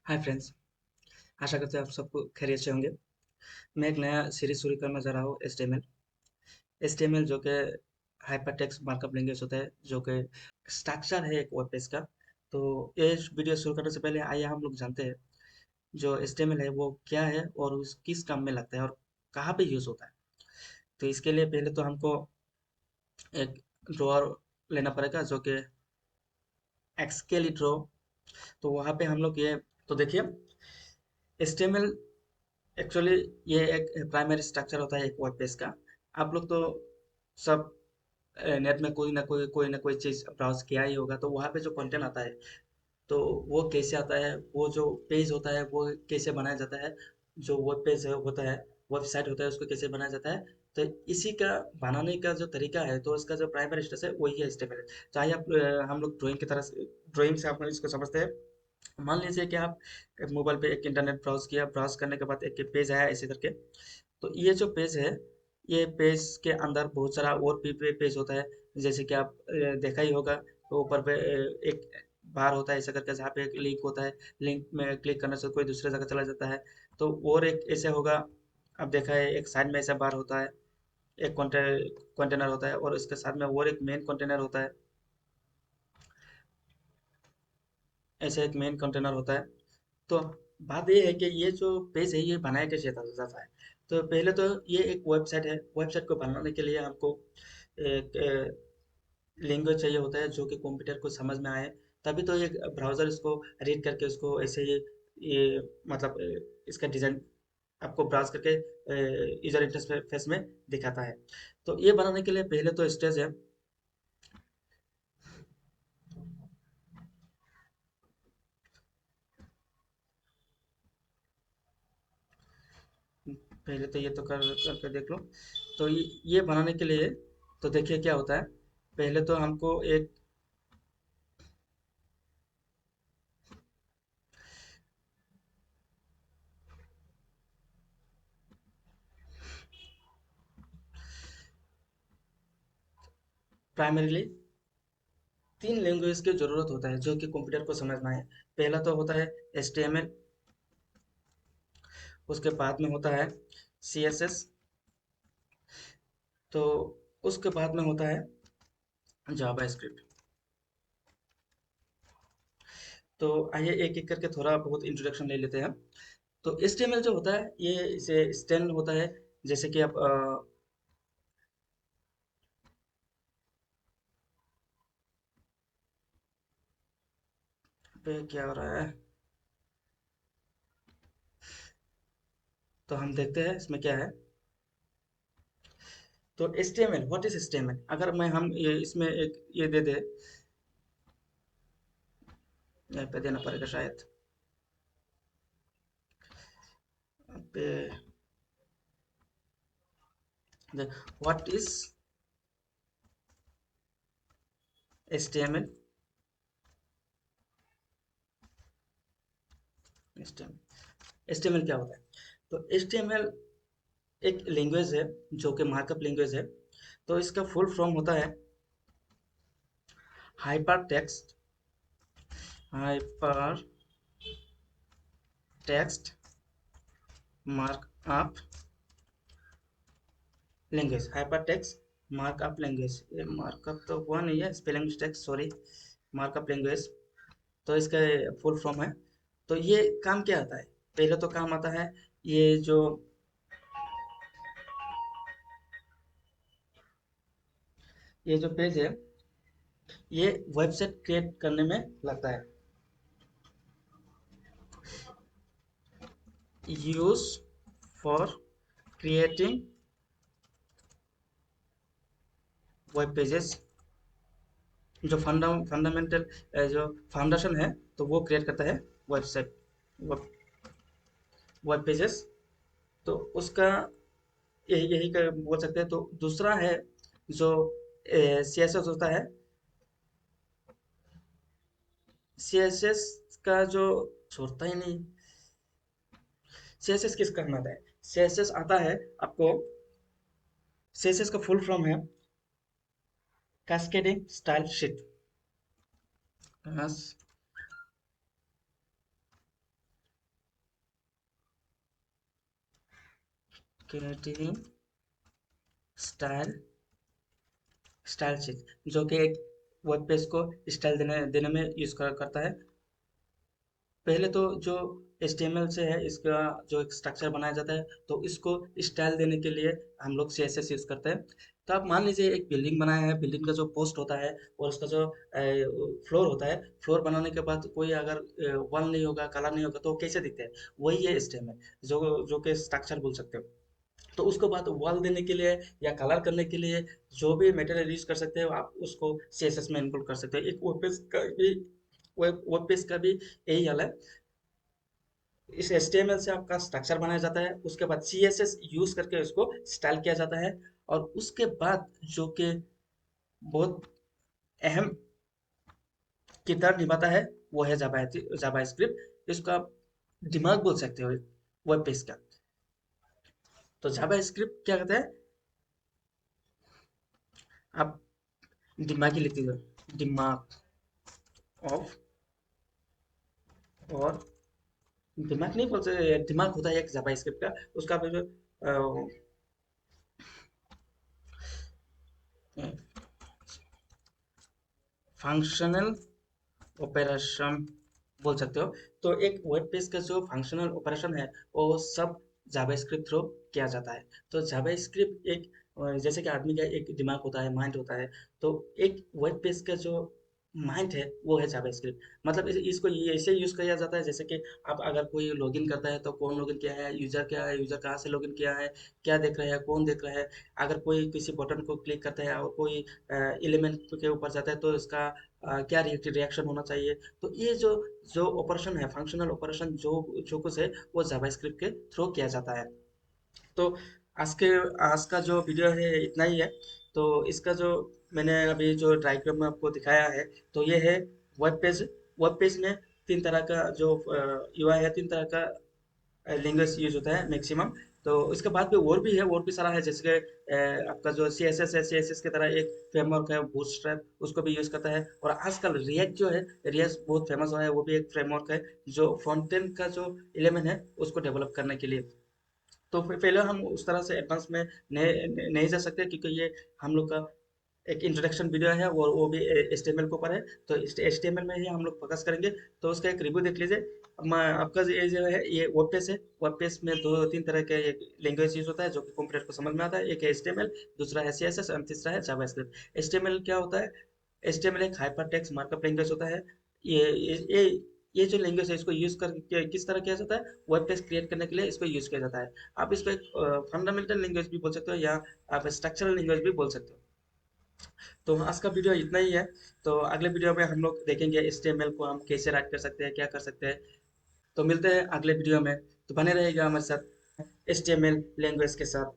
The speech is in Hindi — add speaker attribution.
Speaker 1: Hi friends. आशा करते हैं आप सबको खैरियत से होंगे। मैं एक नया सीरीज शुरू करना चाह रहा हूँ एच टी एम एल जो कि हाइपर टेक्स्ट मार्कअप लैंग्वेज होता है, जो कि स्ट्रक्चर है एक वेब पेज का। तो ये वीडियो शुरू करने से पहले आइए हम लोग जानते हैं जो एच टी एम एल है वो क्या है और उस किस काम में लगता है और कहाँ पे यूज़ होता है। तो इसके लिए पहले तो हमको एक ड्रॉअर लेना पड़ेगा जो कि एक्सकेली ड्रॉ। तो वहाँ पे हम लोग ये तो देखिए H T M L actually ये एक प्राइमरी स्ट्रक्चर होता है एक वेब पेज का। आप लोग तो सब नेट में कोई ना कोई चीज़ ब्राउज किया ही होगा, तो वहाँ पे जो कंटेंट आता है तो वो कैसे आता है, वो जो पेज होता है वो कैसे बनाया जाता है, जो वेब पेज है होता है, वेबसाइट होता है उसको कैसे बनाया जाता है। तो इसी का बनाने का जो तरीका है, तो इसका जो प्राइमरी स्टेज है वही है स्टेप है। चाहे आप हम लोग ड्राइंग की तरह से ड्राइंग से आप इसको समझते हैं। मान लीजिए कि आप मोबाइल पे एक इंटरनेट ब्राउज किया, ब्राउज करने के बाद एक पेज आया ऐसे करके। तो ये जो पेज है, ये पेज के अंदर बहुत सारा और भी पेज होता है। जैसे कि आप देखा ही होगा, तो ऊपर पे एक बार होता है ऐसा करके, जहाँ पे एक लिंक होता है। लिंक में क्लिक करने से कोई दूसरे जगह चला जाता है। तो और एक ऐसे होगा, अब देखा है एक साइड में ऐसा बार होता है, एक कंटेनर होता है और इसके साथ में और एक मेन कंटेनर होता है। ऐसे एक मेन कंटेनर होता है। तो बात ये है कि ये जो पेज है ये बनाया कैसे जाता है। तो पहले तो ये एक वेबसाइट है, वेबसाइट को बनाने के लिए हमको एक लैंग्वेज चाहिए होता है जो कि कंप्यूटर को समझ में आए। तभी तो ये ब्राउज़र इसको रीड करके उसको ऐसे ही ये मतलब इसका डिज़ाइन आपको ब्राउज़ करके यूज़र इंटरफेस में दिखाता है। तो ये बनाने के लिए पहले तो स्टेज है। पहले तो ये तो करके देख लो। तो ये बनाने के लिए तो देखिए क्या होता है। पहले तो हमको एक प्राइमरीली तीन लैंग्वेज की ज़रूरत होता है जो कि कंप्यूटर को समझ में आए। पहला तो होता है HTML, उसके बाद में होता है CSS, तो उसके बाद में होता है जावा स्क्रिप्ट। तो आइए एक एक करके थोड़ा बहुत इंट्रोडक्शन ले लेते हैं। तो HTML जो होता है ये इसे स्टैंड होता है। जैसे कि आप पे क्या हो रहा है, तो हम देखते हैं इसमें क्या है। तो HTML, व्हाट इज HTML, अगर मैं हम ये इसमें एक ये दे दे, यहाँ पे देना पड़ेगा शायद पे, व्हाट इज HTML। HTML क्या होता है? तो HTML एक लैंग्वेज है जो कि मार्कअप लैंग्वेज है। तो इसका फुल फॉर्म होता है hyper text hyper text markup language. Hyper text markup language, ये मार्कअप तो हुआ नहीं है, spelling mistake, sorry. Markup language, तो इसका फुल फॉर्म है। तो ये काम क्या आता है? पहले तो काम आता है ये जो ये जो पेज है ये वेबसाइट क्रिएट करने में लगता है। Use for creating web pages, जो फंडामेंटल जो फाउंडेशन है, तो वो क्रिएट करता है वेबसाइट, वेब वेब पेजेस। तो उसका यही यही कर बोल सकते हैं। तो दूसरा है जो CSS होता है। CSS का जो छोड़ता ही नहीं, CSS किस काम आता है? CSS आता है आपको, CSS का फुल फॉर्म है cascading style sheet. Creating style style sheet, जो कि एक वेब पेज को स्टाइल देने देने में यूज करता है। पहले तो जो HTML से है, इसका जो एक स्ट्रक्चर बनाया जाता है, तो इसको स्टाइल देने के लिए हम लोग CSS यूज करते हैं। तो आप मान लीजिए एक बिल्डिंग बनाया है, बिल्डिंग का जो पोस्ट होता है और उसका जो फ्लोर होता है, फ्लोर बनाने के बाद कोई अगर वॉल नहीं होगा, कलर नहीं होगा, तो वो कैसे दिखते हैं? वही है HTML, जो जो कि स्ट्रक्चर बोल सकते हो। तो उसको बाद वॉल देने के लिए या कलर करने के लिए जो भी मटेरियल यूज कर सकते हो, आप उसको CSS में इंक्लूड कर सकते हो। एक वेब पेज का भी यही हाल है। इस HTML से आपका स्ट्रक्चर बनाया जाता है, उसके बाद CSS यूज करके उसको स्टाइल किया जाता है, और उसके बाद जो कि बहुत अहम किरदार निभाता है, वो है जावा स्क्रिप्ट। इसको आप दिमाग बोल सकते हो वेब पेज का। तो जावा स्क्रिप्ट क्या कहता है? आप दिमाग ही लिखते हो, दिमाग ऑफ, और दिमाग नहीं बोल सकते, दिमाग होता है एक जावा स्क्रिप्ट का। उसका फिर फंक्शनल ऑपरेशन बोल सकते हो। तो एक वेब पेज का जो फंक्शनल ऑपरेशन है, वो सब जावास्क्रिप्ट थ्रू किया जाता है। तो जावास्क्रिप्ट एक जैसे कि आदमी का एक दिमाग होता है, माइंड होता है, तो एक वेब पेज का जो माइंड है वो है जावास्क्रिप्ट। मतलब इसको ये ऐसे यूज किया जाता है, जैसे कि आप अगर कोई लॉगिन करता है, तो कौन लॉगिन किया है, यूजर क्या है, यूजर कहाँ से लॉगिन किया है, क्या देख रहा है, कौन देख रहा है। अगर कोई किसी बटन को क्लिक करता है और कोई एलिमेंट के ऊपर जाता है, तो इसका क्या रिएक्शन होना चाहिए। तो ये जो जो ऑपरेशन है, फंक्शनल ऑपरेशन, जो कुछ है, वो जावास्क्रिप्ट के थ्रू किया जाता है। तो आज के आज का जो वीडियो है इतना ही है। तो इसका जो मैंने अभी जो डायग्राम में आपको दिखाया है, तो ये है वेब पेज। वेब पेज में तीन तरह का जो UI है, तीन तरह का लैंग्वेज यूज होता है मैक्सिमम। तो इसके बाद भी और भी सारा है, जैसे कि आपका जो CSS है, CSS की तरह एक फ्रेमवर्क है बूटस्ट्रैप, उसको भी यूज करता है। और आजकल रिएक्ट जो है, रिएक्ट बहुत फेमस हुआ है, वो भी एक फ्रेमवर्क है जो फ्रंट एंड का जो एलिमेंट है उसको डेवलप करने के लिए। तो पहले हम उस तरह से एडवांस में नहीं जा सकते, क्योंकि ये हम लोग का एक इंट्रोडक्शन वीडियो है, और वो भी HTML के ऊपर है। तो HTML में ही हम लोग फोकस करेंगे। तो उसका एक रिव्यू देख लीजिए। आपका ये जो है, ये वेब पेज है। वेब पेज में दो तीन तरह के लैंग्वेज यूज होता है, जो कि कंप्यूटर को समझ में आता है। एक है HTML, दूसरा है CSS, और तीसरा है जावास्क्रिप्ट। HTML क्या होता है? HTML एक हाइपर टेक्स्ट मार्कअप लैंग्वेज होता है। ये जो लैंग्वेज है, इसको यूज करके किस तरह किया जाता है? वेब पेज क्रिएट करने के लिए इसको यूज किया जाता है। आप इसको एक फंडामेंटल लैंग्वेज भी बोल सकते हो, या आप स्ट्रक्चरल लैंग्वेज भी बोल सकते हो। तो आज का वीडियो इतना ही है। तो अगले वीडियो में हम लोग देखेंगे HTML को हम कैसे राइट कर सकते हैं, क्या कर सकते हैं। तो मिलते हैं अगले वीडियो में। तो बने रहेगा हमारे साथ HTML लैंग्वेज के साथ।